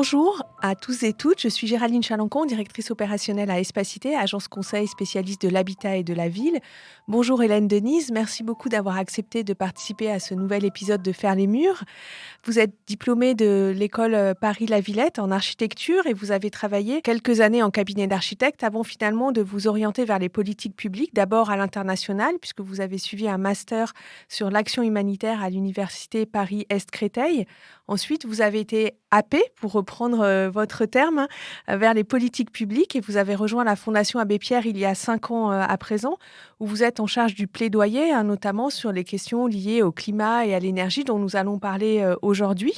Bonjour à tous et toutes, je suis Géraldine Chalancon, directrice opérationnelle à Espacité, agence conseil spécialiste de l'habitat et de la ville. Bonjour Hélène Denise, merci beaucoup d'avoir accepté de participer à ce nouvel épisode de Faire les murs. Vous êtes diplômée de l'école Paris-La Villette en architecture et vous avez travaillé quelques années en cabinet d'architecte avant finalement de vous orienter vers les politiques publiques, d'abord à l'international puisque vous avez suivi un master sur l'action humanitaire à l'université Paris-Est Créteil. Ensuite, vous avez été happé, pour reprendre votre terme, vers les politiques publiques et vous avez rejoint la Fondation Abbé Pierre il y a 5 ans à présent, où vous êtes en charge du plaidoyer, notamment sur les questions liées au climat et à l'énergie dont nous allons parler aujourd'hui.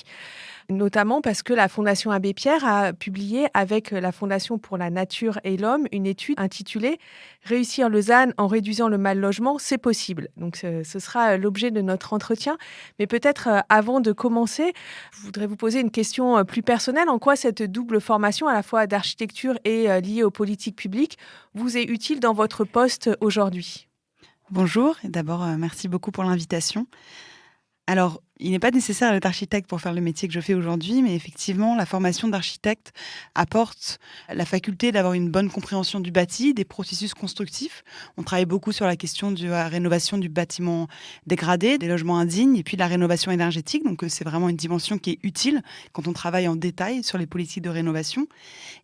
Notamment parce que la Fondation Abbé Pierre a publié avec la Fondation pour la Nature et l'Homme une étude intitulée « Réussir le ZAN en réduisant le mal-logement, c'est possible ». Donc ce sera l'objet de notre entretien. Mais peut-être avant de commencer, je voudrais vous poser une question plus personnelle. En quoi cette double formation, à la fois d'architecture et liée aux politiques publiques, vous est utile dans votre poste aujourd'hui ? Bonjour, et d'abord merci beaucoup pour l'invitation. Alors, il n'est pas nécessaire d'être architecte pour faire le métier que je fais aujourd'hui, mais effectivement, la formation d'architecte apporte la faculté d'avoir une bonne compréhension du bâti, des processus constructifs. On travaille beaucoup sur la question de la rénovation du bâtiment dégradé, des logements indignes, et puis de la rénovation énergétique. Donc, c'est vraiment une dimension qui est utile quand on travaille en détail sur les politiques de rénovation.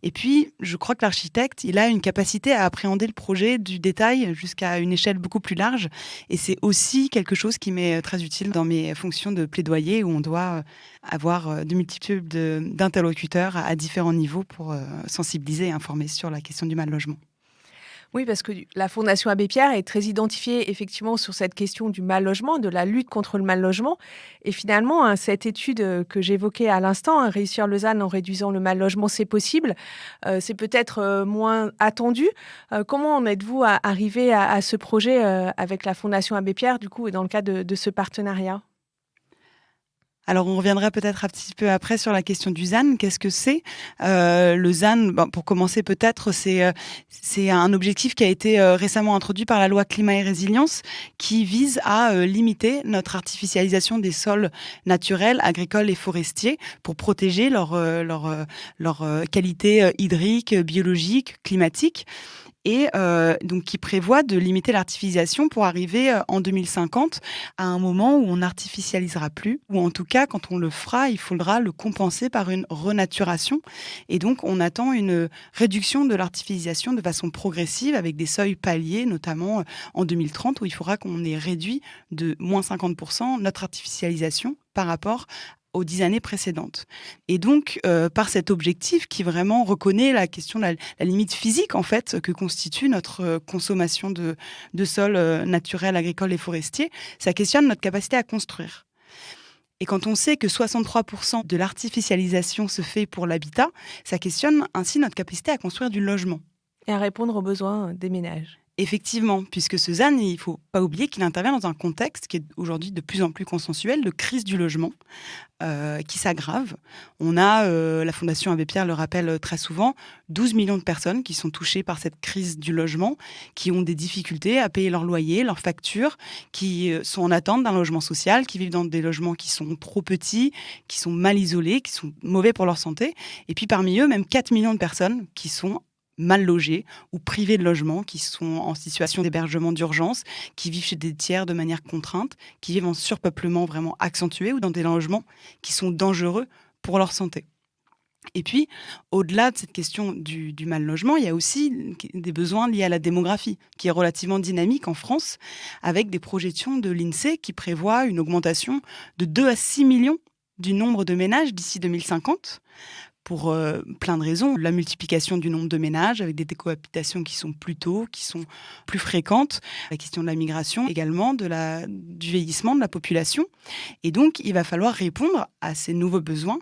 Et puis, je crois que l'architecte, il a une capacité à appréhender le projet du détail jusqu'à une échelle beaucoup plus large. Et c'est aussi quelque chose qui m'est très utile dans mes fonctions de plaidoyer où on doit avoir de multitudes d'interlocuteurs à différents niveaux pour sensibiliser et informer sur la question du mal-logement. Oui, parce que la Fondation Abbé Pierre est très identifiée effectivement sur cette question du mal-logement, de la lutte contre le mal-logement. Et finalement, cette étude que j'évoquais à l'instant, réussir le ZAN en réduisant le mal-logement, c'est possible. C'est peut-être moins attendu. Comment en êtes-vous arrivé à ce projet avec la Fondation Abbé Pierre, du coup, et dans le cadre de ce partenariat ? Alors, on reviendra peut-être un petit peu après sur la question du ZAN. Qu'est-ce que c'est ? Le ZAN, pour commencer peut-être, c'est un objectif qui a été récemment introduit par la loi Climat et Résilience qui vise à limiter notre artificialisation des sols naturels, agricoles et forestiers pour protéger leur qualité hydrique, biologique, climatique. Et donc qui prévoit de limiter l'artificialisation pour arriver en 2050 à un moment où on n'artificialisera plus, ou en tout cas, quand on le fera, il faudra le compenser par une renaturation. Et donc, on attend une réduction de l'artificialisation de façon progressive avec des seuils paliers, notamment en 2030, où il faudra qu'on ait réduit de moins 50% notre artificialisation par rapport aux 10 années précédentes. Et donc, par cet objectif qui vraiment reconnaît la question de la limite physique, en fait, que constitue notre consommation de sols naturels, agricoles et forestiers, ça questionne notre capacité à construire. Et quand on sait que 63% de l'artificialisation se fait pour l'habitat, ça questionne ainsi notre capacité à construire du logement. Et à répondre aux besoins des ménages. Effectivement, puisque ce ZAN, il ne faut pas oublier qu'il intervient dans un contexte qui est aujourd'hui de plus en plus consensuel, de crise du logement, qui s'aggrave. On a, la Fondation Abbé Pierre le rappelle très souvent, 12 millions de personnes qui sont touchées par cette crise du logement, qui ont des difficultés à payer leur loyer, leurs factures, qui sont en attente d'un logement social, qui vivent dans des logements qui sont trop petits, qui sont mal isolés, qui sont mauvais pour leur santé. Et puis parmi eux, même 4 millions de personnes qui sont mal logés ou privés de logement, qui sont en situation d'hébergement d'urgence, qui vivent chez des tiers de manière contrainte, qui vivent en surpeuplement vraiment accentué ou dans des logements qui sont dangereux pour leur santé. Et puis, au-delà de cette question du mal logement, il y a aussi des besoins liés à la démographie, qui est relativement dynamique en France, avec des projections de l'INSEE qui prévoient une augmentation de 2 à 6 millions du nombre de ménages d'ici 2050, pour plein de raisons. La multiplication du nombre de ménages avec des décohabitations qui sont plus tôt, qui sont plus fréquentes. La question de la migration également, du vieillissement de la population. Et donc, il va falloir répondre à ces nouveaux besoins,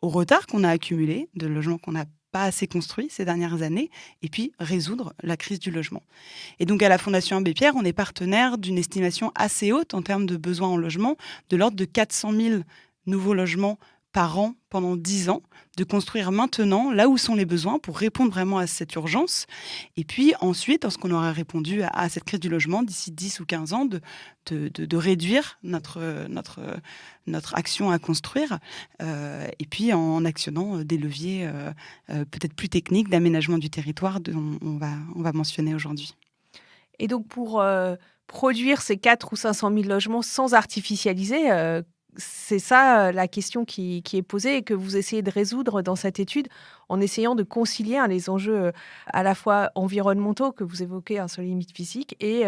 au retard qu'on a accumulé, de logements qu'on n'a pas assez construits ces dernières années, et puis résoudre la crise du logement. Et donc, à la Fondation Abbé Pierre, on est partenaire d'une estimation assez haute en termes de besoins en logement, de l'ordre de 400 000 nouveaux logements par an pendant 10 ans, de construire maintenant là où sont les besoins pour répondre vraiment à cette urgence. Et puis ensuite, lorsqu'on aura répondu à cette crise du logement, d'ici 10 ou 15 ans, de réduire notre action à construire, et puis en actionnant des leviers peut-être plus techniques d'aménagement du territoire dont on va mentionner aujourd'hui. Et donc pour, produire ces 4 ou 500 000 logements sans artificialiser, c'est ça, la question qui est posée et que vous essayez de résoudre dans cette étude en essayant de concilier, hein, les enjeux, à la fois environnementaux que vous évoquez, hein, sur les limites physiques et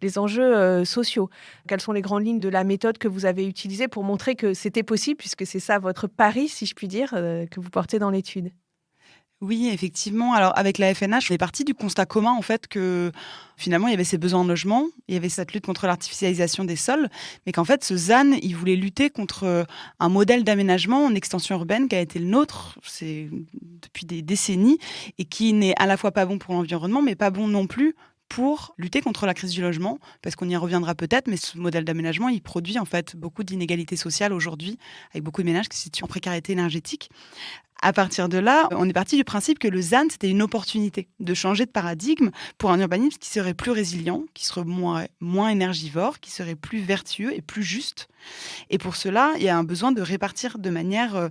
les enjeux, sociaux. Quelles sont les grandes lignes de la méthode que vous avez utilisée pour montrer que c'était possible puisque c'est ça votre pari, si je puis dire, que vous portez dans l'étude? Oui, effectivement. Alors, avec la FNH, on est parti du constat commun, en fait, que finalement, il y avait ces besoins en logement, il y avait cette lutte contre l'artificialisation des sols, mais qu'en fait, ce ZAN, il voulait lutter contre un modèle d'aménagement en extension urbaine qui a été le nôtre depuis des décennies et qui n'est à la fois pas bon pour l'environnement, mais pas bon non plus pour lutter contre la crise du logement, parce qu'on y reviendra peut-être, mais ce modèle d'aménagement, il produit en fait beaucoup d'inégalités sociales aujourd'hui, avec beaucoup de ménages qui se situent en précarité énergétique. À partir de là, on est parti du principe que le ZAN, c'était une opportunité de changer de paradigme pour un urbanisme qui serait plus résilient, qui serait moins énergivore, qui serait plus vertueux et plus juste. Et pour cela, il y a un besoin de répartir de manière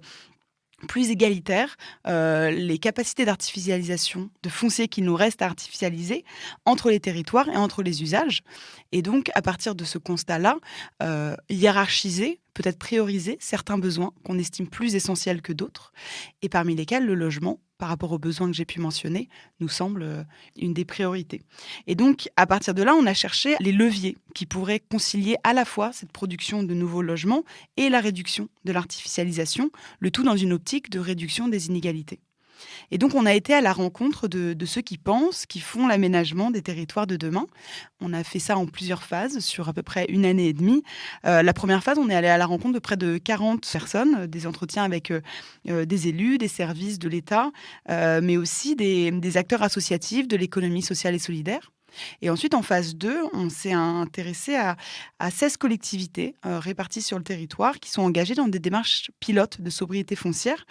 plus égalitaire les capacités d'artificialisation de foncier qu'il nous reste à artificialiser entre les territoires et entre les usages. Et donc, à partir de ce constat-là, hiérarchiser, peut-être prioriser certains besoins qu'on estime plus essentiels que d'autres, et parmi lesquels le logement, par rapport aux besoins que j'ai pu mentionner, nous semble une des priorités. Et donc, à partir de là, on a cherché les leviers qui pourraient concilier à la fois cette production de nouveaux logements et la réduction de l'artificialisation, le tout dans une optique de réduction des inégalités. Et donc, on a été à la rencontre de ceux qui pensent, qui font l'aménagement des territoires de demain. On a fait ça en plusieurs phases, sur à peu près 1 année et demie. La première phase, on est allé à la rencontre de près de 40 personnes, des entretiens avec des élus, des services de l'État, mais aussi des acteurs associatifs de l'économie sociale et solidaire. Et ensuite, en phase 2, on s'est intéressé à 16 collectivités réparties sur le territoire qui sont engagées dans des démarches pilotes de sobriété foncière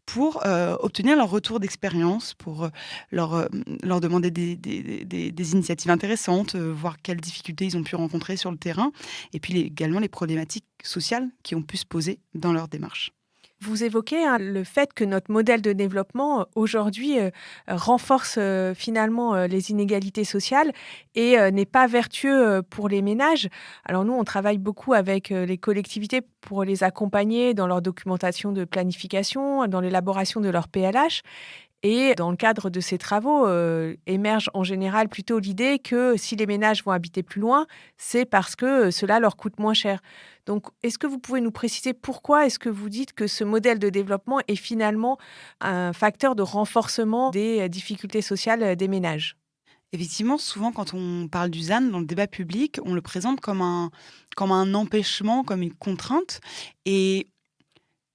pour obtenir leur retour d'expérience, pour leur demander des initiatives intéressantes, voir quelles difficultés ils ont pu rencontrer sur le terrain, et puis également les problématiques sociales qui ont pu se poser dans leur démarche. Vous évoquez, hein, le fait que notre modèle de développement, aujourd'hui, renforce, finalement, les inégalités sociales et n'est pas vertueux, pour les ménages. Alors nous, on travaille beaucoup avec, les collectivités pour les accompagner dans leur documentation de planification, dans l'élaboration de leur PLH. Et dans le cadre de ces travaux, émerge en général plutôt l'idée que si les ménages vont habiter plus loin, c'est parce que, cela leur coûte moins cher. Donc, est-ce que vous pouvez nous préciser pourquoi est-ce que vous dites que ce modèle de développement est finalement un facteur de renforcement des, difficultés sociales, des ménages? Effectivement, souvent, quand on parle du ZAN dans le débat public, on le présente comme un empêchement, comme une contrainte. Et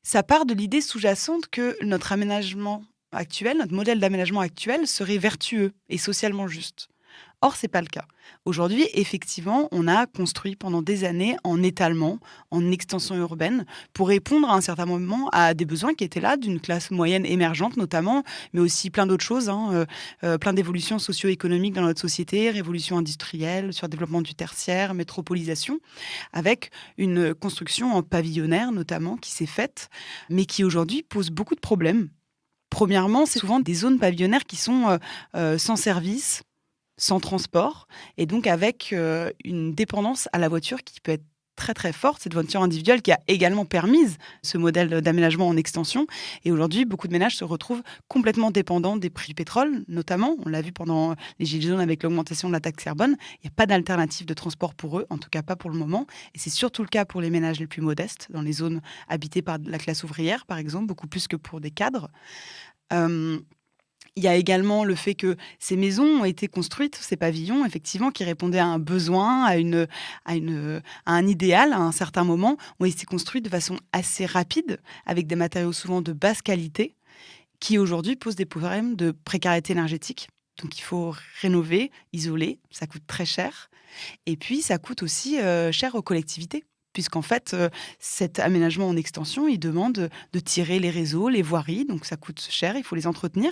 ça part de l'idée sous-jacente que notre aménagement actuel, notre modèle d'aménagement actuel serait vertueux et socialement juste. Or, c'est pas le cas. Aujourd'hui, effectivement, on a construit pendant des années en étalement, en extension urbaine, pour répondre à un certain moment à des besoins qui étaient là, d'une classe moyenne émergente notamment, mais aussi plein d'autres choses, hein, plein d'évolutions socio-économiques dans notre société, révolution industrielle, sur le développement du tertiaire, métropolisation, avec une construction en pavillonnaire notamment qui s'est faite, mais qui aujourd'hui pose beaucoup de problèmes. Premièrement, c'est souvent des zones pavillonnaires qui sont sans service, sans transport, et donc avec une dépendance à la voiture qui peut être très très forte, cette voiture individuelle qui a également permis ce modèle d'aménagement en extension. Et aujourd'hui, beaucoup de ménages se retrouvent complètement dépendants des prix du pétrole, notamment. On l'a vu pendant les Gilets jaunes avec l'augmentation de la taxe carbone. Il n'y a pas d'alternative de transport pour eux, en tout cas pas pour le moment. Et c'est surtout le cas pour les ménages les plus modestes, dans les zones habitées par la classe ouvrière, par exemple, beaucoup plus que pour des cadres. Euh, Il y a également le fait que ces maisons ont été construites, ces pavillons, effectivement, qui répondaient à un besoin, à un idéal, à un certain moment, ont été construits de façon assez rapide, avec des matériaux souvent de basse qualité, qui aujourd'hui posent des problèmes de précarité énergétique. Donc il faut rénover, isoler, ça coûte très cher. Et puis ça coûte aussi cher aux collectivités, puisqu'en fait, cet aménagement en extension, il demande de tirer les réseaux, les voiries, donc ça coûte cher, il faut les entretenir.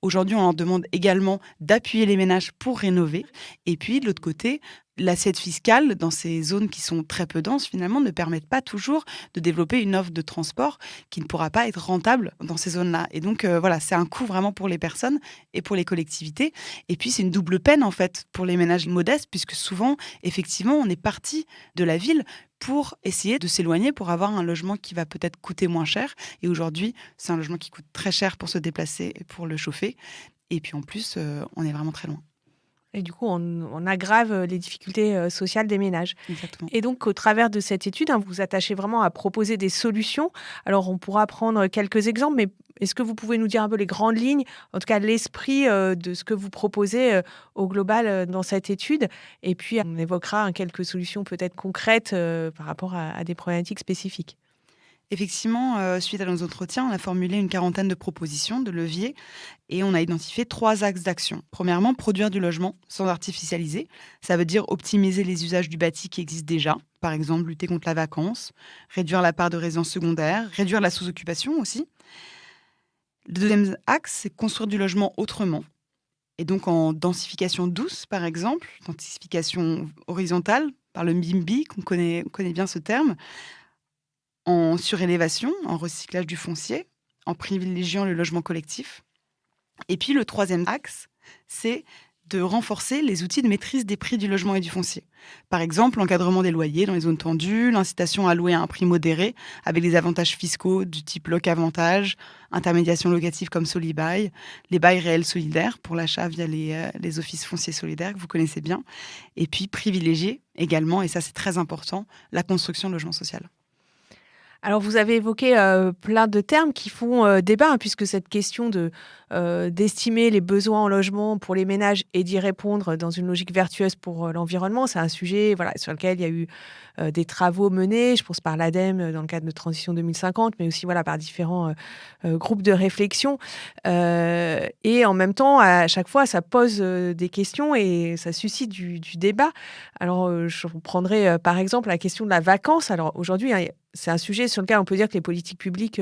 Aujourd'hui, on leur demande également d'appuyer les ménages pour rénover. Et puis, de l'autre côté, l'assiette fiscale dans ces zones qui sont très peu denses, finalement, ne permettent pas toujours de développer une offre de transport qui ne pourra pas être rentable dans ces zones-là. Et donc, voilà, c'est un coût vraiment pour les personnes et pour les collectivités. Et puis, c'est une double peine, en fait, pour les ménages modestes, puisque souvent, effectivement, on est parti de la ville pour essayer de s'éloigner, pour avoir un logement qui va peut-être coûter moins cher. Et aujourd'hui, c'est un logement qui coûte très cher pour se déplacer et pour le chauffer. Et puis, en plus, on est vraiment très loin. Et du coup, on aggrave les difficultés sociales des ménages. Exactement. Et donc, au travers de cette étude, vous vous attachez vraiment à proposer des solutions. Alors, on pourra prendre quelques exemples, mais est-ce que vous pouvez nous dire un peu les grandes lignes, en tout cas l'esprit de ce que vous proposez au global dans cette étude? Et puis, on évoquera quelques solutions peut-être concrètes par rapport à des problématiques spécifiques. Effectivement, suite à nos entretiens, on a formulé une quarantaine de propositions, de leviers, et on a identifié 3 axes d'action. Premièrement, produire du logement sans artificialiser. Ça veut dire optimiser les usages du bâti qui existent déjà. Par exemple, lutter contre la vacance, réduire la part de résidences secondaires, réduire la sous-occupation aussi. Le deuxième axe, c'est construire du logement autrement. Et donc en densification douce, par exemple, densification horizontale, par le MBIMBI, on connaît bien ce terme, en surélévation, en recyclage du foncier, en privilégiant le logement collectif. Et puis le troisième axe, c'est de renforcer les outils de maîtrise des prix du logement et du foncier. Par exemple, l'encadrement des loyers dans les zones tendues, l'incitation à louer à un prix modéré, avec des avantages fiscaux du type loc-avantage, intermédiation locative comme Solibail, les bails réels solidaires pour l'achat via les offices fonciers solidaires que vous connaissez bien, et puis privilégier également, et ça c'est très important, la construction de logement social. Alors, vous avez évoqué plein de termes qui font débat, puisque cette question d'estimer les besoins en logement pour les ménages et d'y répondre dans une logique vertueuse pour l'environnement, c'est un sujet voilà, sur lequel il y a eu des travaux menés, je pense par l'ADEME dans le cadre de Transition 2050, mais aussi voilà, par différents groupes de réflexion. Et en même temps, à chaque fois, ça pose des questions et ça suscite du débat. Alors, je prendrai par exemple la question de la vacance. Alors aujourd'hui, hein, c'est un sujet sur lequel on peut dire que les politiques publiques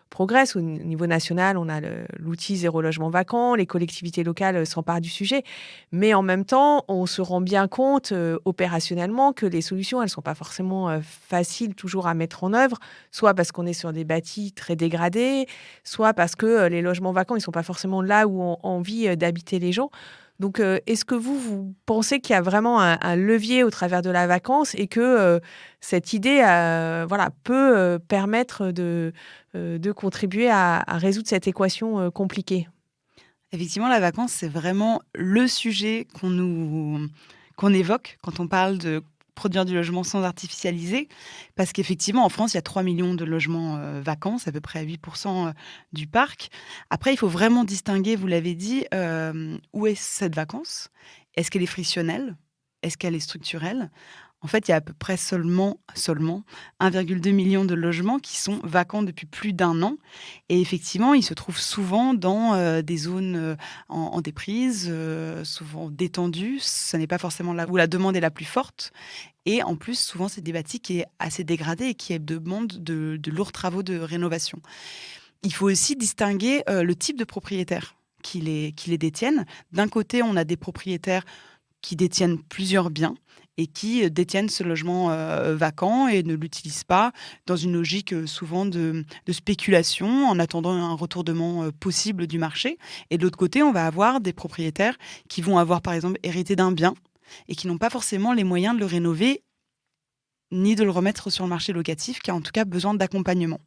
progressent. Au niveau national, on a l'outil zéro logement vacant, les collectivités locales s'emparent du sujet. Mais en même temps, on se rend bien compte opérationnellement que les solutions, elles ne sont pas forcément faciles toujours à mettre en œuvre, soit parce qu'on est sur des bâtis très dégradés, soit parce que les logements vacants, ils ne sont pas forcément là où ont envie d'habiter les gens. Donc, est-ce que vous pensez qu'il y a vraiment un levier au travers de la vacance et que cette idée voilà, peut permettre de contribuer à résoudre cette équation compliquée? Effectivement, la vacance, c'est vraiment le sujet qu'on évoque quand on parle de produire du logement sans artificialiser. Parce qu'effectivement, en France, il y a 3 millions de logements vacants, c'est à peu près à 8% du parc. Après, il faut vraiment distinguer, vous l'avez dit, où est cette vacance? Est-ce qu'elle est frictionnelle? Est-ce qu'elle est structurelle? En fait, il y a à peu près seulement 1,2 million de logements qui sont vacants depuis plus d'un an. Et effectivement, ils se trouvent souvent dans des zones en déprise, souvent détendues. Ce n'est pas forcément là où la demande est la plus forte. Et en plus, souvent, c'est des bâtis qui est assez dégradés et qui demandent de lourds travaux de rénovation. Il faut aussi distinguer le type de propriétaires qui les détiennent. D'un côté, on a des propriétaires qui détiennent plusieurs biens et qui détiennent ce logement vacant et ne l'utilisent pas dans une logique souvent de spéculation en attendant un retournement possible du marché. Et de l'autre côté, on va avoir des propriétaires qui vont avoir par exemple hérité d'un bien et qui n'ont pas forcément les moyens de le rénover ni de le remettre sur le marché locatif, qui a en tout cas besoin d'accompagnement.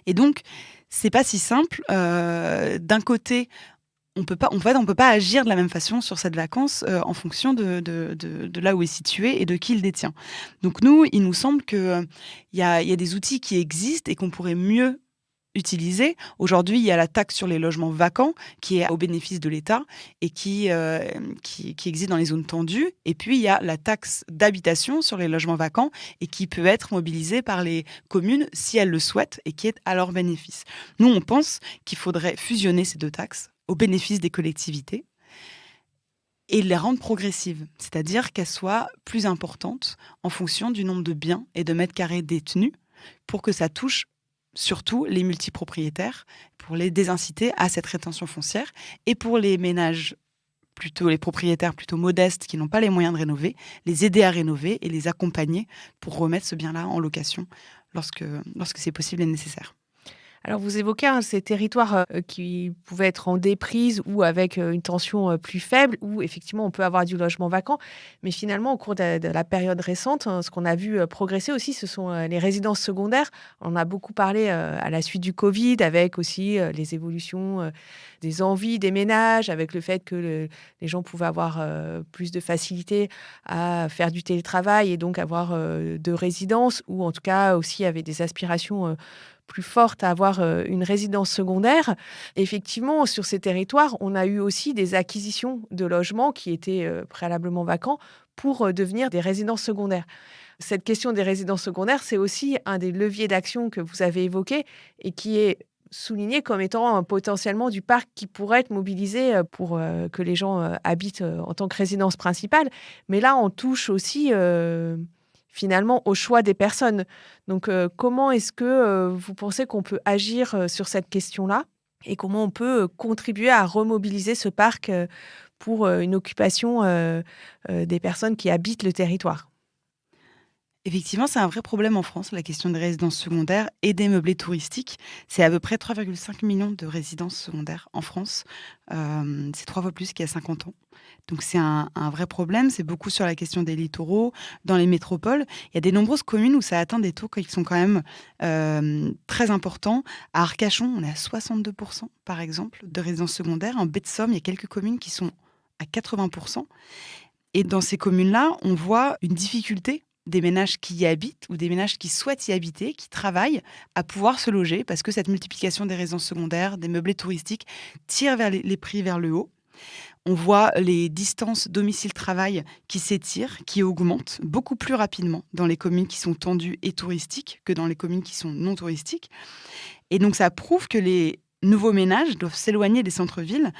Et donc, c'est pas si simple. D'un côté, on peut pas agir de la même façon sur cette vacance en fonction de là où est situé et de qui le détient. Donc nous, il nous semble qu'il y a des outils qui existent et qu'on pourrait mieux utiliser. Aujourd'hui, il y a la taxe sur les logements vacants qui est au bénéfice de l'État et qui existe dans les zones tendues. Et puis, il y a la taxe d'habitation sur les logements vacants et qui peut être mobilisée par les communes si elles le souhaitent et qui est à leur bénéfice. Nous, on pense qu'il faudrait fusionner ces deux taxes au bénéfice des collectivités et les rendre progressives, c'est-à-dire qu'elles soient plus importantes en fonction du nombre de biens et de mètres carrés détenus pour que ça touche surtout les multipropriétaires, pour les désinciter à cette rétention foncière et pour les ménages plutôt les propriétaires plutôt modestes qui n'ont pas les moyens de rénover, les aider à rénover et les accompagner pour remettre ce bien-là en location lorsque c'est possible et nécessaire. Alors vous évoquez ces territoires qui pouvaient être en déprise ou avec une tension plus faible, où effectivement on peut avoir du logement vacant. Mais finalement, au cours de la période récente, ce qu'on a vu progresser aussi, ce sont les résidences secondaires. On a beaucoup parlé à la suite du Covid, avec aussi les évolutions des envies des ménages, avec le fait que les gens pouvaient avoir plus de facilité à faire du télétravail et donc avoir de résidences, ou en tout cas aussi avait des aspirations plus forte à avoir une résidence secondaire. Effectivement, sur ces territoires, on a eu aussi des acquisitions de logements qui étaient préalablement vacants pour devenir des résidences secondaires. Cette question des résidences secondaires, c'est aussi un des leviers d'action que vous avez évoqué et qui est souligné comme étant potentiellement du parc qui pourrait être mobilisé pour que les gens habitent en tant que résidence principale. Mais là, on touche aussi finalement au choix des personnes. Donc, comment est-ce que vous pensez qu'on peut agir sur cette question-là et comment on peut contribuer à remobiliser ce parc pour une occupation des personnes qui habitent le territoire? Effectivement, c'est un vrai problème en France, la question des résidences secondaires et des meublés touristiques. C'est à peu près 3,5 millions de résidences secondaires en France. C'est 3 fois plus qu'il y a 50 ans. Donc c'est un vrai problème. C'est beaucoup sur la question des littoraux, dans les métropoles. Il y a des nombreuses communes où ça atteint des taux qui sont quand même très importants. À Arcachon, on est à 62%, par exemple, de résidences secondaires. En baie de Somme, il y a quelques communes qui sont à 80%. Et dans ces communes-là, on voit une difficulté des ménages qui y habitent ou des ménages qui souhaitent y habiter, qui travaillent, à pouvoir se loger parce que cette multiplication des résidences secondaires, des meublés touristiques, tire vers les prix vers le haut. On voit les distances domicile-travail qui s'étirent, qui augmentent beaucoup plus rapidement dans les communes qui sont tendues et touristiques que dans les communes qui sont non touristiques. Et donc ça prouve que les nouveaux ménages doivent s'éloigner des centres-villes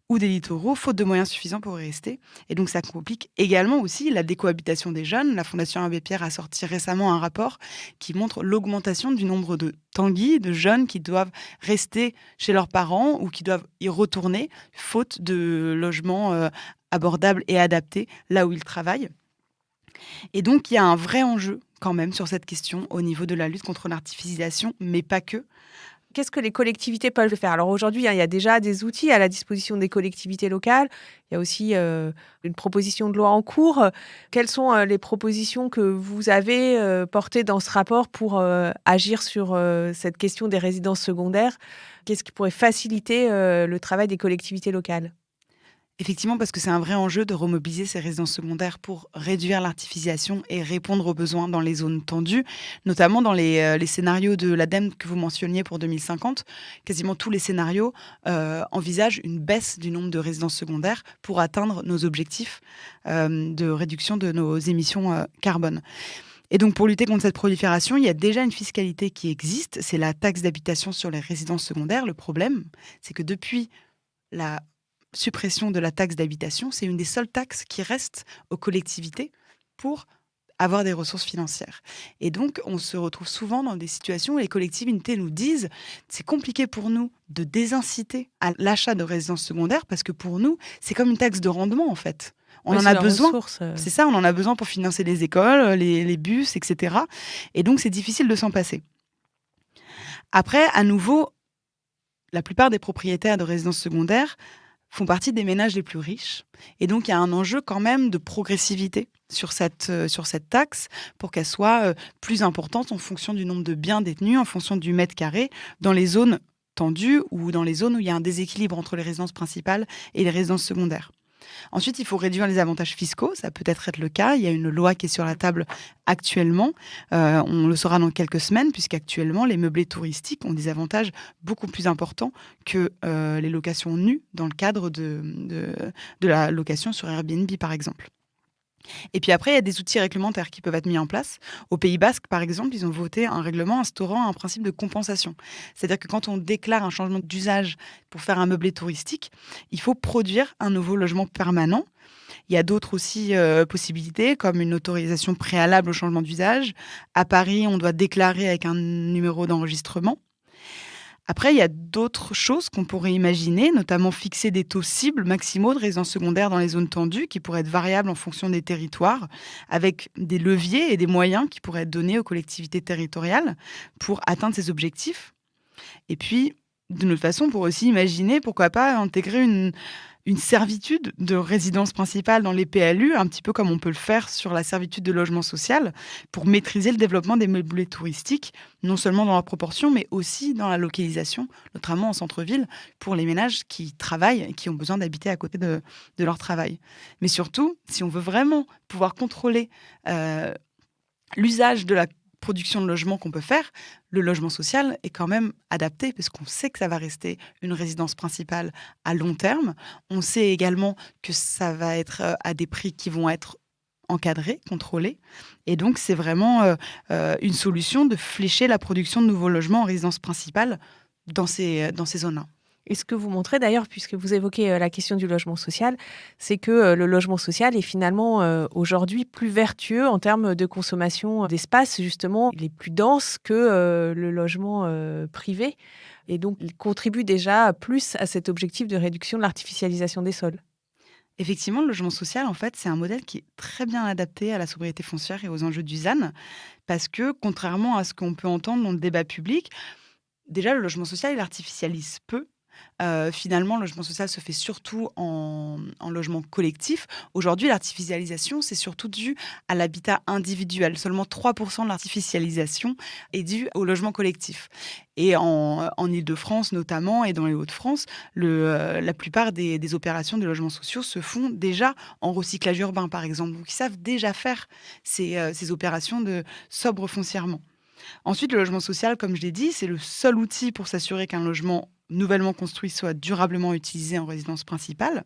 ou des littoraux, faute de moyens suffisants pour y rester. Et donc ça complique également aussi la décohabitation des jeunes. La Fondation Abbé Pierre a sorti récemment un rapport qui montre l'augmentation du nombre de tanguis, de jeunes qui doivent rester chez leurs parents ou qui doivent y retourner, faute de logements abordables et adaptés là où ils travaillent. Et donc il y a un vrai enjeu quand même sur cette question au niveau de la lutte contre l'artificialisation, mais pas que. Qu'est-ce que les collectivités peuvent faire? Alors aujourd'hui, il y a déjà des outils à la disposition des collectivités locales. Il y a aussi une proposition de loi en cours. Quelles sont les propositions que vous avez portées dans ce rapport pour agir sur cette question des résidences secondaires? Qu'est-ce qui pourrait faciliter le travail des collectivités locales? Effectivement, parce que c'est un vrai enjeu de remobiliser ces résidences secondaires pour réduire l'artificialisation et répondre aux besoins dans les zones tendues, notamment dans les scénarios de l'ADEME que vous mentionniez pour 2050. Quasiment tous les scénarios envisagent une baisse du nombre de résidences secondaires pour atteindre nos objectifs de réduction de nos émissions carbone. Et donc, pour lutter contre cette prolifération, il y a déjà une fiscalité qui existe, c'est la taxe d'habitation sur les résidences secondaires. Le problème, c'est que depuis la suppression de la taxe d'habitation, c'est une des seules taxes qui restent aux collectivités pour avoir des ressources financières. Et donc, on se retrouve souvent dans des situations où les collectivités nous disent c'est compliqué pour nous de désinciter à l'achat de résidences secondaires parce que pour nous, c'est comme une taxe de rendement en fait. On en a besoin. C'est ça, on en a besoin pour financer les écoles, les bus, etc. Et donc, c'est difficile de s'en passer. Après, à nouveau, la plupart des propriétaires de résidences secondaires font partie des ménages les plus riches. Et donc, il y a un enjeu quand même de progressivité sur cette taxe pour qu'elle soit plus importante en fonction du nombre de biens détenus, en fonction du mètre carré, dans les zones tendues ou dans les zones où il y a un déséquilibre entre les résidences principales et les résidences secondaires. Ensuite, il faut réduire les avantages fiscaux. Ça peut être le cas. Il y a une loi qui est sur la table actuellement. On le saura dans quelques semaines, puisqu'actuellement, les meublés touristiques ont des avantages beaucoup plus importants que les locations nues dans le cadre de la location sur Airbnb, par exemple. Et puis après, il y a des outils réglementaires qui peuvent être mis en place. Au Pays Basque, par exemple, ils ont voté un règlement instaurant un principe de compensation. C'est-à-dire que quand on déclare un changement d'usage pour faire un meublé touristique, il faut produire un nouveau logement permanent. Il y a d'autres aussi possibilités, comme une autorisation préalable au changement d'usage. À Paris, on doit déclarer avec un numéro d'enregistrement. Après, il y a d'autres choses qu'on pourrait imaginer, notamment fixer des taux cibles maximaux de résidence secondaire dans les zones tendues, qui pourraient être variables en fonction des territoires, avec des leviers et des moyens qui pourraient être donnés aux collectivités territoriales pour atteindre ces objectifs. Et puis, d'une autre façon, on pourrait aussi imaginer, pourquoi pas, intégrer une servitude de résidence principale dans les PLU, un petit peu comme on peut le faire sur la servitude de logement social, pour maîtriser le développement des meublés touristiques, non seulement dans leur proportion, mais aussi dans la localisation, notamment en centre-ville, pour les ménages qui travaillent et qui ont besoin d'habiter à côté de leur travail. Mais surtout, si on veut vraiment pouvoir contrôler l'usage de la production de logements qu'on peut faire, le logement social est quand même adapté parce qu'on sait que ça va rester une résidence principale à long terme. On sait également que ça va être à des prix qui vont être encadrés, contrôlés. Et donc, c'est vraiment une solution de flécher la production de nouveaux logements en résidence principale dans ces zones-là. Et ce que vous montrez d'ailleurs, puisque vous évoquez la question du logement social, c'est que le logement social est finalement aujourd'hui plus vertueux en termes de consommation d'espace, justement. Il est plus dense que le logement privé. Et donc, il contribue déjà plus à cet objectif de réduction de l'artificialisation des sols. Effectivement, le logement social, en fait, c'est un modèle qui est très bien adapté à la sobriété foncière et aux enjeux du ZAN, parce que contrairement à ce qu'on peut entendre dans le débat public, déjà, le logement social, il artificialise peu. Finalement, le logement social se fait surtout en logement collectif. Aujourd'hui, l'artificialisation, c'est surtout dû à l'habitat individuel. Seulement 3% de l'artificialisation est due au logement collectif. Et en Île-de-France notamment, et dans les Hauts-de-France, la plupart des opérations de logements sociaux se font déjà en recyclage urbain, par exemple. Donc, ils savent déjà faire ces opérations de sobre foncièrement. Ensuite, le logement social, comme je l'ai dit, c'est le seul outil pour s'assurer qu'un logement nouvellement construit soit durablement utilisé en résidence principale.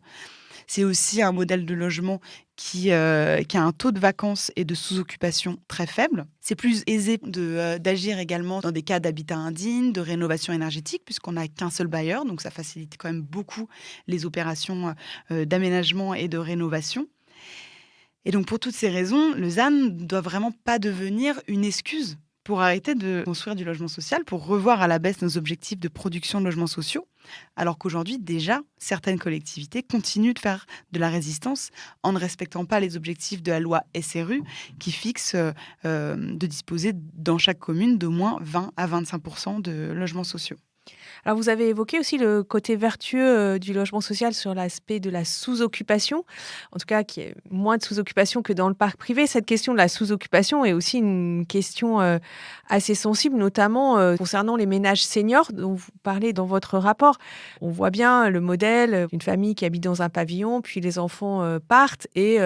C'est aussi un modèle de logement qui a un taux de vacances et de sous-occupation très faible. C'est plus aisé d'agir également dans des cas d'habitat indigne, de rénovation énergétique, puisqu'on n'a qu'un seul bailleur, donc ça facilite quand même beaucoup les opérations d'aménagement et de rénovation. Et donc pour toutes ces raisons, le ZAN ne doit vraiment pas devenir une excuse pour arrêter de construire du logement social, pour revoir à la baisse nos objectifs de production de logements sociaux, alors qu'aujourd'hui, déjà, certaines collectivités continuent de faire de la résistance en ne respectant pas les objectifs de la loi SRU qui fixe de disposer dans chaque commune d'au moins 20 à 25% de logements sociaux. Alors, vous avez évoqué aussi le côté vertueux du logement social sur l'aspect de la sous-occupation, en tout cas qui est moins de sous-occupation que dans le parc privé. Cette question de la sous-occupation est aussi une question assez sensible, notamment concernant les ménages seniors dont vous parlez dans votre rapport. On voit bien le modèle d'une famille qui habite dans un pavillon, puis les enfants partent et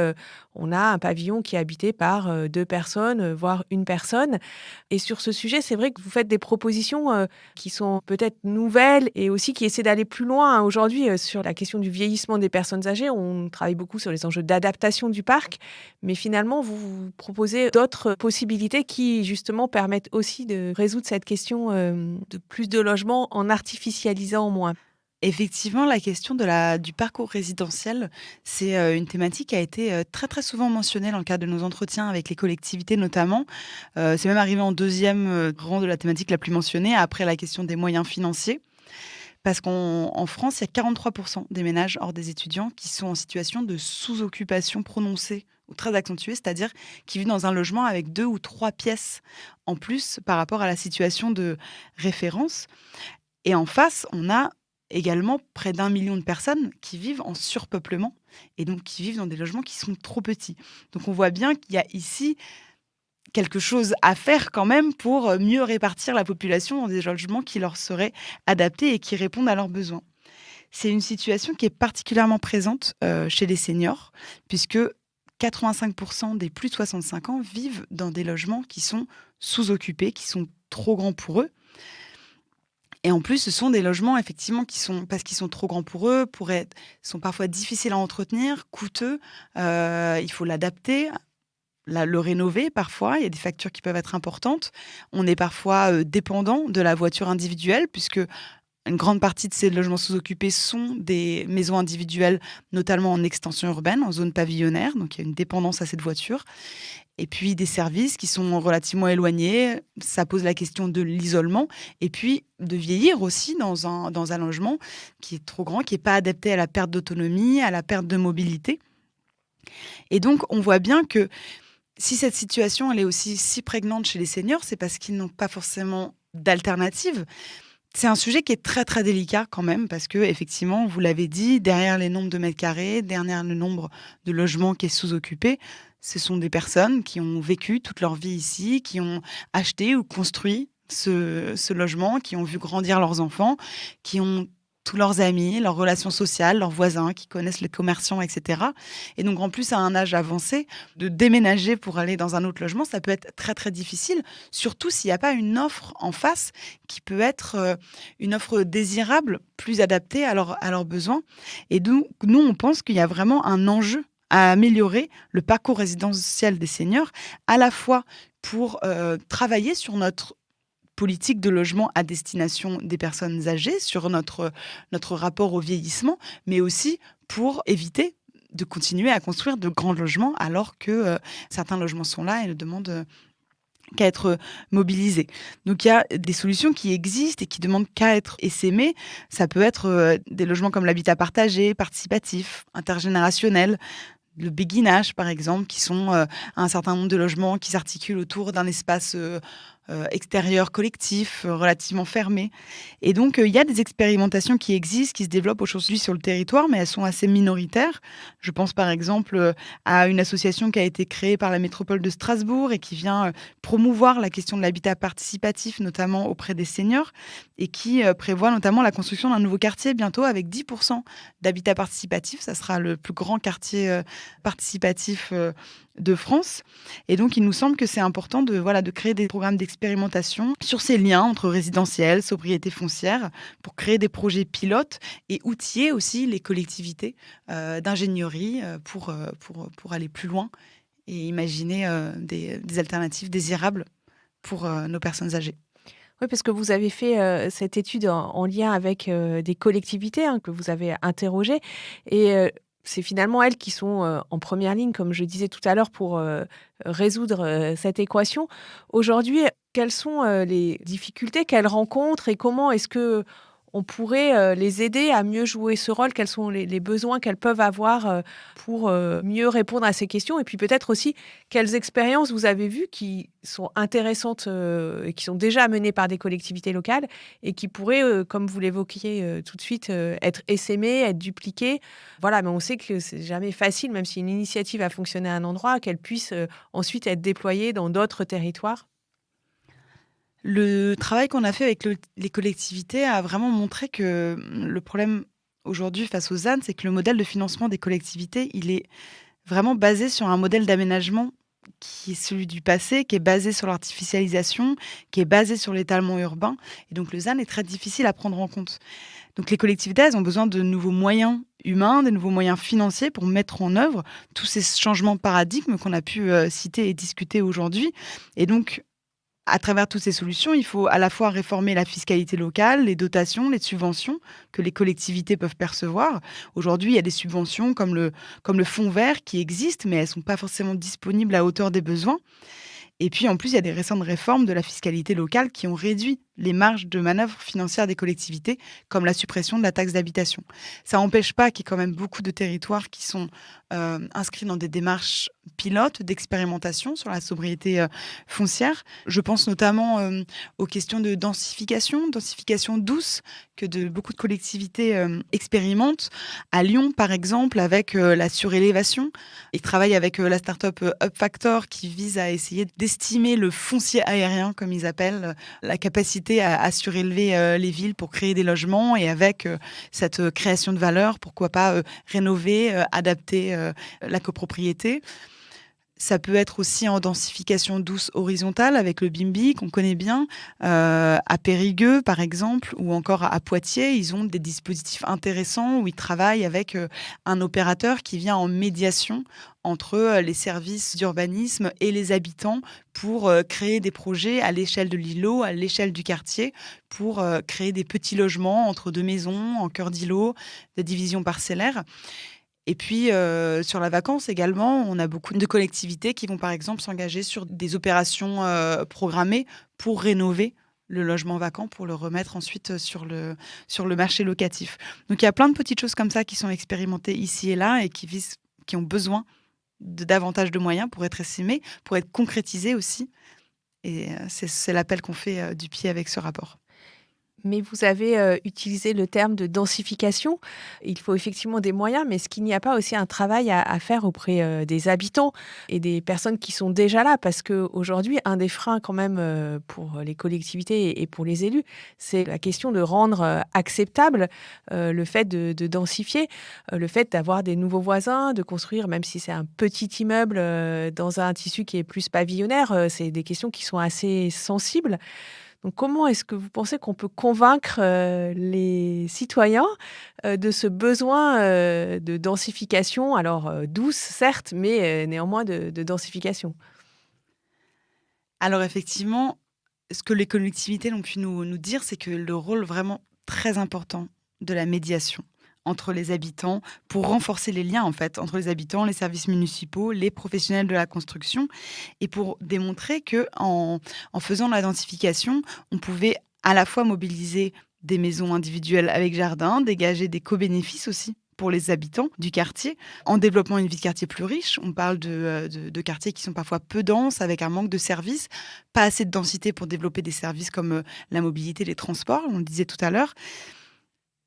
on a un pavillon qui est habité par 2 personnes, voire une personne. Et sur ce sujet, c'est vrai que vous faites des propositions qui sont peut-être nouvelles et aussi qui essaient d'aller plus loin. Aujourd'hui, sur la question du vieillissement des personnes âgées, on travaille beaucoup sur les enjeux d'adaptation du parc, mais finalement, vous proposez d'autres possibilités qui, justement, permettent aussi de résoudre cette question de plus de logements en artificialisant moins. Effectivement, la question du parcours résidentiel, c'est une thématique qui a été très très souvent mentionnée dans le cadre de nos entretiens avec les collectivités notamment. C'est même arrivé en deuxième rang de la thématique la plus mentionnée, après la question des moyens financiers. Parce qu'en France, il y a 43% des ménages hors des étudiants qui sont en situation de sous-occupation prononcée ou très accentuée, c'est-à-dire qui vivent dans un logement avec 2 ou 3 pièces en plus par rapport à la situation de référence. Et en face, on a également près d'1 million de personnes qui vivent en surpeuplement et donc qui vivent dans des logements qui sont trop petits. Donc on voit bien qu'il y a ici quelque chose à faire quand même pour mieux répartir la population dans des logements qui leur seraient adaptés et qui répondent à leurs besoins. C'est une situation qui est particulièrement présente chez les seniors, puisque 85% des plus de 65 ans vivent dans des logements qui sont sous-occupés, qui sont trop grands pour eux. Et en plus, ce sont des logements effectivement parce qu'ils sont trop grands pour eux, sont parfois difficiles à entretenir, coûteux. Il faut l'adapter, le rénover parfois. Il y a des factures qui peuvent être importantes. On est parfois dépendant de la voiture individuelle, puisque une grande partie de ces logements sous-occupés sont des maisons individuelles, notamment en extension urbaine, en zone pavillonnaire. Donc, il y a une dépendance à cette voiture. Et puis, des services qui sont relativement éloignés. Ça pose la question de l'isolement. Et puis, de vieillir aussi dans un logement qui est trop grand, qui n'est pas adapté à la perte d'autonomie, à la perte de mobilité. Et donc, on voit bien que si cette situation elle est aussi si prégnante chez les seniors, c'est parce qu'ils n'ont pas forcément d'alternative. C'est un sujet qui est très, très délicat quand même, parce que effectivement, vous l'avez dit, derrière les nombres de mètres carrés, derrière le nombre de logements qui est sous-occupé, ce sont des personnes qui ont vécu toute leur vie ici, qui ont acheté ou construit ce logement, qui ont vu grandir leurs enfants, qui ont tous leurs amis, leurs relations sociales, leurs voisins, qui connaissent les commerçants, etc. Et donc, en plus, à un âge avancé, de déménager pour aller dans un autre logement, ça peut être très, très difficile, surtout s'il n'y a pas une offre en face qui peut être une offre désirable, plus adaptée à leurs besoins. Et donc, nous, on pense qu'il y a vraiment un enjeu à améliorer le parcours résidentiel des seniors, à la fois pour travailler sur notre politique de logement à destination des personnes âgées, sur notre rapport au vieillissement, mais aussi pour éviter de continuer à construire de grands logements alors que certains logements sont là et ne demandent qu'à être mobilisés. Donc il y a des solutions qui existent et qui demandent qu'à être essaimées. Ça peut être des logements comme l'habitat partagé, participatif, intergénérationnel, le béguinage, par exemple, qui sont un certain nombre de logements qui s'articulent autour d'un espace extérieur collectif, relativement fermé. Et donc, il y a des expérimentations qui existent, qui se développent aujourd'hui sur le territoire, mais elles sont assez minoritaires. Je pense par exemple à une association qui a été créée par la métropole de Strasbourg et qui vient promouvoir la question de l'habitat participatif, notamment auprès des seniors, et qui prévoit notamment la construction d'un nouveau quartier bientôt avec 10% d'habitat participatif. Ça sera le plus grand quartier participatif de France. Et donc, il nous semble que c'est important de créer des programmes d'expérimentation sur ces liens entre résidentiel, sobriété foncière, pour créer des projets pilotes et outiller aussi les collectivités d'ingénierie pour aller plus loin et imaginer des alternatives désirables pour nos personnes âgées. Oui, parce que vous avez fait cette étude en lien avec des collectivités que vous avez interrogées. Et c'est finalement elles qui sont en première ligne, comme je disais tout à l'heure, pour résoudre cette équation. Aujourd'hui, quelles sont les difficultés qu'elles rencontrent et comment est-ce que on pourrait les aider à mieux jouer ce rôle? Quels sont les besoins qu'elles peuvent avoir pour mieux répondre à ces questions? Et puis peut-être aussi, quelles expériences vous avez vues qui sont intéressantes et qui sont déjà menées par des collectivités locales et qui pourraient, comme vous l'évoquiez tout de suite, être essaimées, être dupliquées. Voilà, mais on sait que c'est jamais facile, même si une initiative a fonctionné à un endroit, qu'elle puisse ensuite être déployée dans d'autres territoires. Le travail qu'on a fait avec les collectivités a vraiment montré que le problème aujourd'hui face aux ZAN, c'est que le modèle de financement des collectivités, il est vraiment basé sur un modèle d'aménagement qui est celui du passé, qui est basé sur l'artificialisation, qui est basé sur l'étalement urbain. Et donc le ZAN est très difficile à prendre en compte. Donc les collectivités, elles ont besoin de nouveaux moyens humains, de nouveaux moyens financiers pour mettre en œuvre tous ces changements de paradigme qu'on a pu citer et discuter aujourd'hui. Et donc, à travers toutes ces solutions, il faut à la fois réformer la fiscalité locale, les dotations, les subventions que les collectivités peuvent percevoir. Aujourd'hui, il y a des subventions comme le fonds vert qui existent, mais elles ne sont pas forcément disponibles à hauteur des besoins. Et puis, en plus, il y a des récentes réformes de la fiscalité locale qui ont réduit les marges de manœuvre financières des collectivités, comme la suppression de la taxe d'habitation. Ça n'empêche pas qu'il y ait quand même beaucoup de territoires qui sont inscrits dans des démarches pilotes d'expérimentation sur la sobriété foncière. Je pense notamment aux questions de densification douce, que beaucoup de collectivités expérimentent. À Lyon, par exemple, avec la surélévation. Ils travaillent avec la start-up Up Factor qui vise à essayer d'estimer le foncier aérien, comme ils appellent, la capacité à surélever les villes pour créer des logements et avec cette création de valeur, pourquoi pas rénover, adapter la copropriété. Ça peut être aussi en densification douce horizontale avec le Bimbi qu'on connaît bien. À Périgueux, par exemple, ou encore à Poitiers, ils ont des dispositifs intéressants où ils travaillent avec un opérateur qui vient en médiation entre les services d'urbanisme et les habitants pour créer des projets à l'échelle de l'îlot, à l'échelle du quartier, pour créer des petits logements entre deux maisons, en cœur d'îlot, de division parcellaire. Et puis, sur la vacance également, on a beaucoup de collectivités qui vont, par exemple, s'engager sur des opérations programmées pour rénover le logement vacant, pour le remettre ensuite sur le marché locatif. Donc, il y a plein de petites choses comme ça qui sont expérimentées ici et là et qui ont besoin de davantage de moyens pour être estimées, pour être concrétisées aussi. Et c'est l'appel qu'on fait du pied avec ce rapport. Mais vous avez utilisé le terme de densification. Il faut effectivement des moyens, mais est-ce qu'il n'y a pas aussi un travail à faire auprès des habitants et des personnes qui sont déjà là? Parce qu'aujourd'hui, un des freins quand même pour les collectivités et pour les élus, c'est la question de rendre acceptable le fait de densifier, le fait d'avoir des nouveaux voisins, de construire, même si c'est un petit immeuble dans un tissu qui est plus pavillonnaire, c'est des questions qui sont assez sensibles. Donc comment est-ce que vous pensez qu'on peut convaincre, les citoyens, de ce besoin, de densification? Alors, douce certes, mais, néanmoins de densification? Alors effectivement, ce que les collectivités ont pu nous dire, c'est que le rôle vraiment très important de la médiation entre les habitants, pour renforcer les liens en fait entre les habitants, les services municipaux, les professionnels de la construction, et pour démontrer que en faisant l'identification, on pouvait à la fois mobiliser des maisons individuelles avec jardin, dégager des co-bénéfices aussi pour les habitants du quartier, en développant une vie de quartier plus riche. On parle de quartiers qui sont parfois peu denses, avec un manque de services, pas assez de densité pour développer des services comme la mobilité, les transports, on le disait tout à l'heure.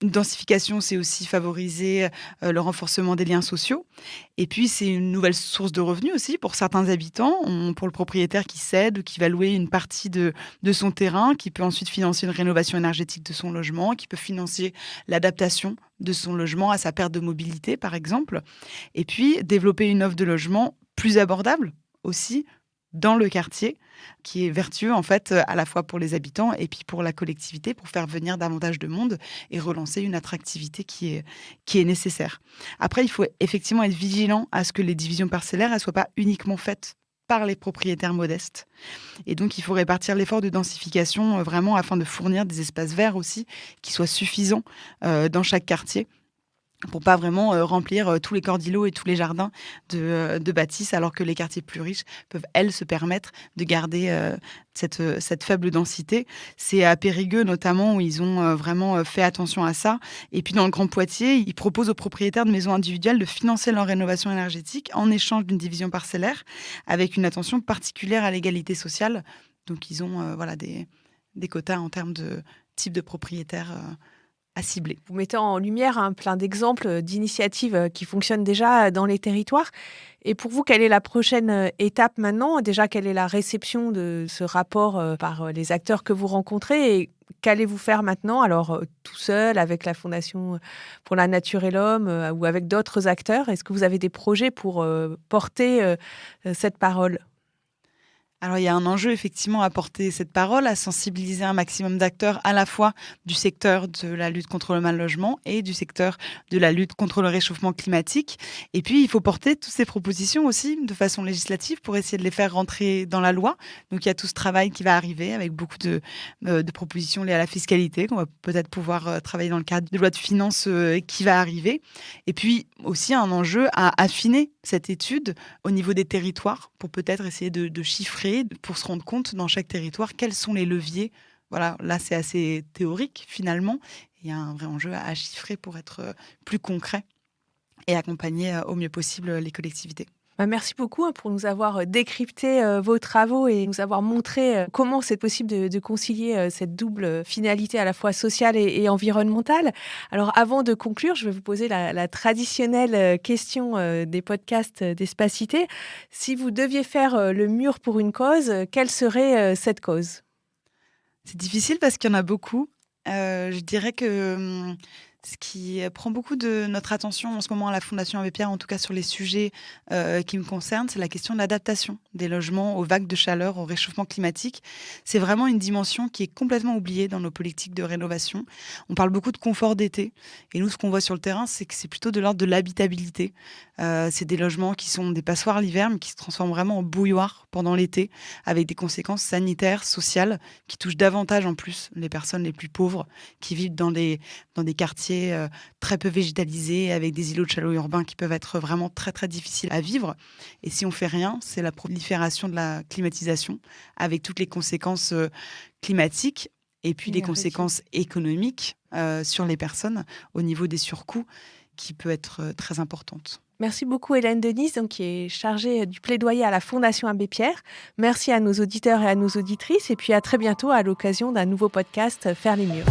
Une densification, c'est aussi favoriser le renforcement des liens sociaux. Et puis, c'est une nouvelle source de revenus aussi pour certains habitants, pour le propriétaire qui cède ou qui va louer une partie de son terrain, qui peut ensuite financer une rénovation énergétique de son logement, qui peut financer l'adaptation de son logement à sa perte de mobilité, par exemple. Et puis, développer une offre de logement plus abordable aussi dans le quartier, qui est vertueux en fait à la fois pour les habitants et puis pour la collectivité, pour faire venir davantage de monde et relancer une attractivité qui est nécessaire. Après, il faut effectivement être vigilant à ce que les divisions parcellaires ne soient pas uniquement faites par les propriétaires modestes. Et donc, il faut répartir l'effort de densification vraiment afin de fournir des espaces verts aussi qui soient suffisants dans chaque quartier, pour pas vraiment remplir tous les cordilots et tous les jardins de bâtisses, alors que les quartiers plus riches peuvent, elles, se permettre de garder cette faible densité. C'est à Périgueux, notamment, où ils ont vraiment fait attention à ça. Et puis, dans le Grand Poitiers, ils proposent aux propriétaires de maisons individuelles de financer leur rénovation énergétique en échange d'une division parcellaire, avec une attention particulière à l'égalité sociale. Donc, ils ont voilà, des quotas en termes de type de propriétaire à cibler. Vous mettez en lumière plein d'exemples d'initiatives qui fonctionnent déjà dans les territoires. Et pour vous, quelle est la prochaine étape maintenant? Déjà, quelle est la réception de ce rapport par les acteurs que vous rencontrez? Et qu'allez-vous faire maintenant? Alors, tout seul, avec la Fondation pour la Nature et l'Homme ou avec d'autres acteurs? Est-ce que vous avez des projets pour porter cette parole? Alors, il y a un enjeu effectivement à porter cette parole, à sensibiliser un maximum d'acteurs à la fois du secteur de la lutte contre le mal-logement et du secteur de la lutte contre le réchauffement climatique. Et puis, il faut porter toutes ces propositions aussi de façon législative pour essayer de les faire rentrer dans la loi. Donc, il y a tout ce travail qui va arriver avec beaucoup de propositions liées à la fiscalité qu'on va peut-être pouvoir travailler dans le cadre de loi de finances qui va arriver. Et puis, aussi un enjeu à affiner cette étude au niveau des territoires pour peut-être essayer de chiffrer, pour se rendre compte dans chaque territoire quels sont les leviers. Voilà, là c'est assez théorique finalement. Il y a un vrai enjeu à chiffrer pour être plus concret et accompagner au mieux possible les collectivités. Merci beaucoup pour nous avoir décrypté vos travaux et nous avoir montré comment c'est possible de concilier cette double finalité à la fois sociale et environnementale. Alors avant de conclure, je vais vous poser la traditionnelle question des podcasts d'Espacité. Si vous deviez faire le mur pour une cause, quelle serait cette cause? C'est difficile parce qu'il y en a beaucoup. Je dirais que Ce qui prend beaucoup de notre attention en ce moment à la Fondation Abbé Pierre, en tout cas sur les sujets qui me concernent, c'est la question de l'adaptation des logements aux vagues de chaleur, au réchauffement climatique. C'est vraiment une dimension qui est complètement oubliée dans nos politiques de rénovation. On parle beaucoup de confort d'été, et nous, ce qu'on voit sur le terrain, c'est que c'est plutôt de l'ordre de l'habitabilité. C'est des logements qui sont des passoires l'hiver, mais qui se transforment vraiment en bouilloire pendant l'été, avec des conséquences sanitaires, sociales, qui touchent davantage en plus les personnes les plus pauvres, qui vivent dans des quartiers très peu végétalisés, avec des îlots de chaleur urbains qui peuvent être vraiment très très difficiles à vivre. Et si on fait rien, c'est la prolifération de la climatisation, avec toutes les conséquences climatiques et puis les conséquences économiques sur les personnes au niveau des surcoûts, qui peut être très importante. Merci beaucoup Hélène Denise, donc, qui est chargée du plaidoyer à la Fondation Abbé Pierre. Merci à nos auditeurs et à nos auditrices, et puis à très bientôt à l'occasion d'un nouveau podcast Faire les murs.